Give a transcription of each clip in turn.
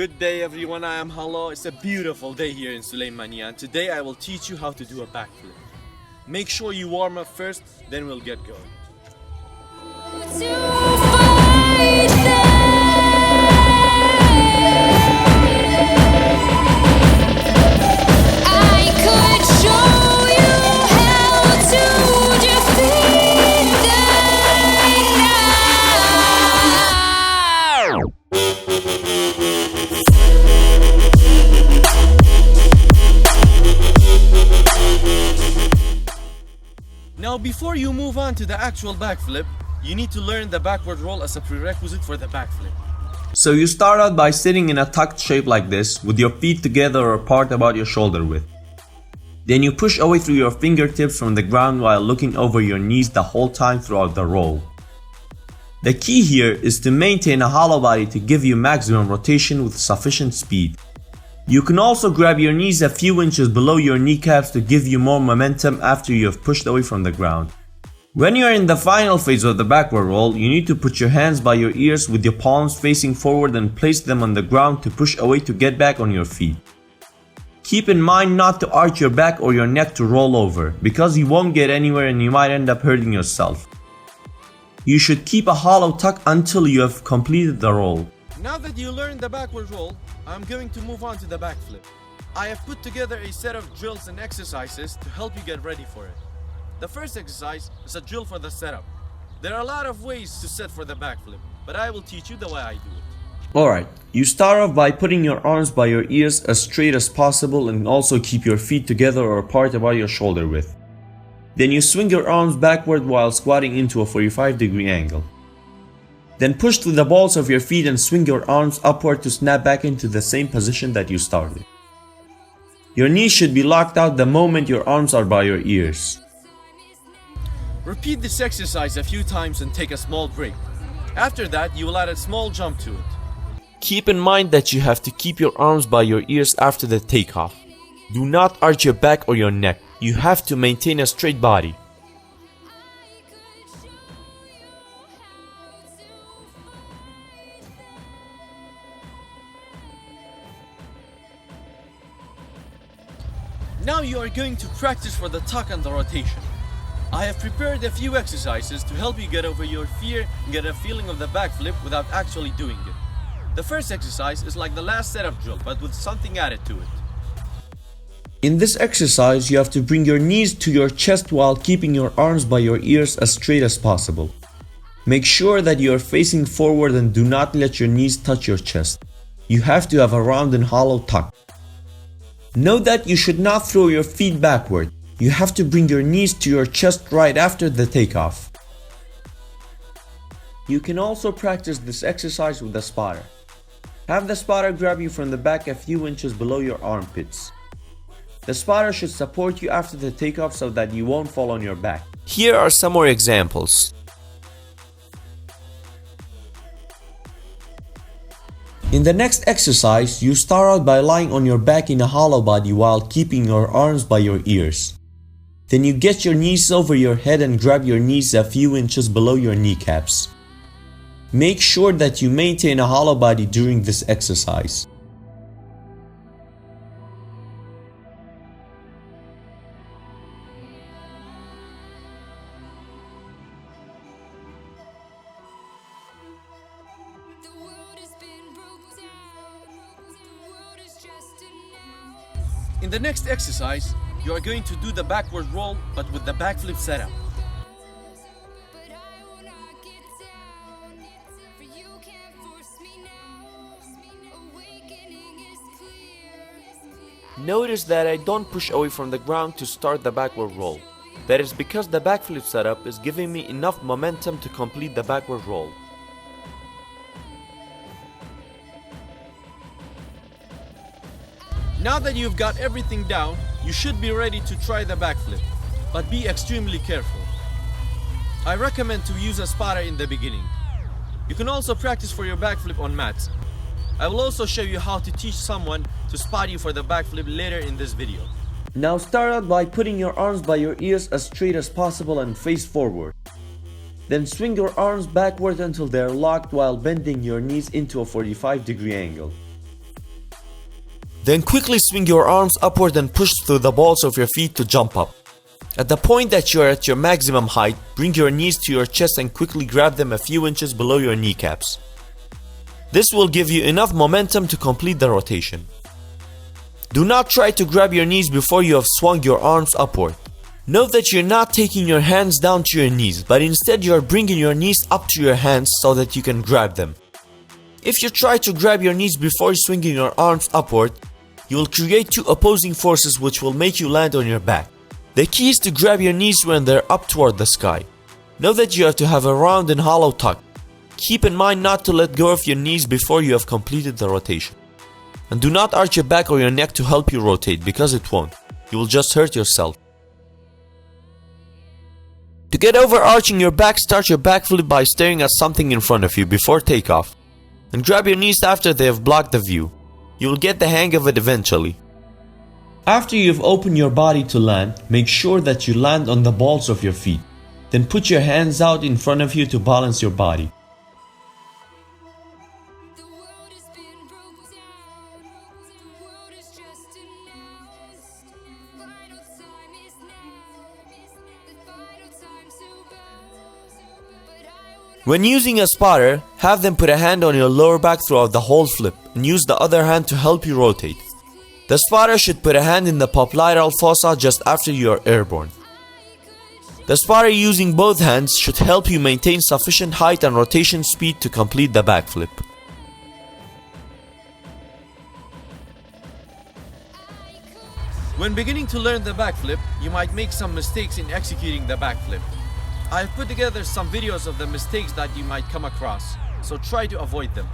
Good day everyone, I am Halo. It's a beautiful day here in Suleymania and today I will teach you how to do a backflip. Make sure you warm up first, then we'll get going. Now before you move on to the actual backflip, you need to learn the backward roll as a prerequisite for the backflip. So you start out by sitting in a tucked shape like this, with your feet together or apart about your shoulder width. Then you push away through your fingertips from the ground while looking over your knees the whole time throughout the roll. The key here is to maintain a hollow body to give you maximum rotation with sufficient speed. You can also grab your knees a few inches below your kneecaps to give you more momentum after you have pushed away from the ground. When you are in the final phase of the backward roll, you need to put your hands by your ears with your palms facing forward and place them on the ground to push away to get back on your feet. Keep in mind not to arch your back or your neck to roll over, because you won't get anywhere and you might end up hurting yourself. You should keep a hollow tuck until you have completed the roll. Now that you learned the backward roll, I'm going to move on to the backflip. I have put together a set of drills and exercises to help you get ready for it. The first exercise is a drill for the setup. There are a lot of ways to set for the backflip, but I will teach you the way I do it. Alright, you start off by putting your arms by your ears as straight as possible and also keep your feet together or apart about your shoulder width. Then you swing your arms backward while squatting into a 45-degree angle. Then push through the balls of your feet and swing your arms upward to snap back into the same position that you started. Your knees should be locked out the moment your arms are by your ears. Repeat this exercise a few times and take a small break. After that, you will add a small jump to it. Keep in mind that you have to keep your arms by your ears after the takeoff. Do not arch your back or your neck. You have to maintain a straight body. Now you are going to practice for the tuck and the rotation. I have prepared a few exercises to help you get over your fear and get a feeling of the backflip without actually doing it. The first exercise is like the last setup drill, but with something added to it. In this exercise, you have to bring your knees to your chest while keeping your arms by your ears as straight as possible. Make sure that you are facing forward and do not let your knees touch your chest. You have to have a round and hollow tuck. Note that you should not throw your feet backward. You have to bring your knees to your chest right after the takeoff. You can also practice this exercise with a spotter. Have the spotter grab you from the back a few inches below your armpits. The spotter should support you after the takeoff so that you won't fall on your back. Here are some more examples. In the next exercise, you start out by lying on your back in a hollow body while keeping your arms by your ears. Then you get your knees over your head and grab your knees a few inches below your kneecaps. Make sure that you maintain a hollow body during this exercise. In the next exercise, you are going to do the backward roll but with the backflip setup. Notice that I don't push away from the ground to start the backward roll. That is because the backflip setup is giving me enough momentum to complete the backward roll. Now that you've got everything down, you should be ready to try the backflip, but be extremely careful. I recommend to use a spotter in the beginning. You can also practice for your backflip on mats. I will also show you how to teach someone to spot you for the backflip later in this video. Now start out by putting your arms by your ears as straight as possible and face forward. Then swing your arms backward until they are locked while bending your knees into a 45-degree angle. Then quickly swing your arms upward and push through the balls of your feet to jump up. At the point that you are at your maximum height, bring your knees to your chest and quickly grab them a few inches below your kneecaps. This will give you enough momentum to complete the rotation. Do not try to grab your knees before you have swung your arms upward. Note that you're not taking your hands down to your knees, but instead you are bringing your knees up to your hands so that you can grab them. If you try to grab your knees before swinging your arms upward, you will create two opposing forces which will make you land on your back. The key is to grab your knees when they're up toward the sky. Know that you have to have a round and hollow tuck. Keep in mind not to let go of your knees before you have completed the rotation. And do not arch your back or your neck to help you rotate, because it won't. You will just hurt yourself. To get over arching your back, start your backflip by staring at something in front of you before takeoff. And grab your knees after they have blocked the view. You will get the hang of it eventually. After you've opened your body to land, make sure that you land on the balls of your feet. Then put your hands out in front of you to balance your body. When using a spotter, have them put a hand on your lower back throughout the whole flip and use the other hand to help you rotate. The spotter should put a hand in the popliteal fossa just after you are airborne. The spotter using both hands should help you maintain sufficient height and rotation speed to complete the backflip. When beginning to learn the backflip, you might make some mistakes in executing the backflip. I have put together some videos of the mistakes that you might come across, so try to avoid them.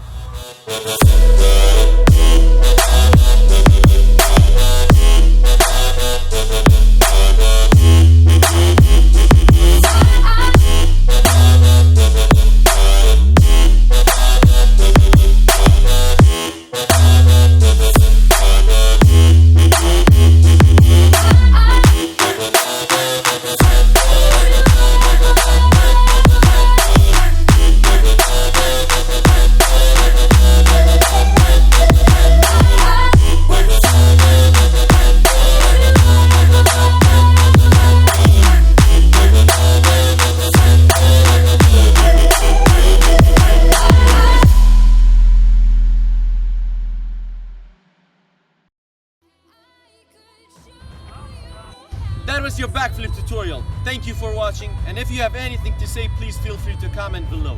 That was your backflip tutorial. Thank you for watching, and if you have anything to say, please feel free to comment below.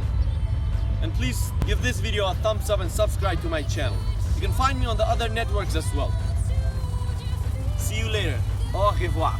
And please give this video a thumbs up and subscribe to my channel. You can find me on the other networks as well. See you later. Au revoir.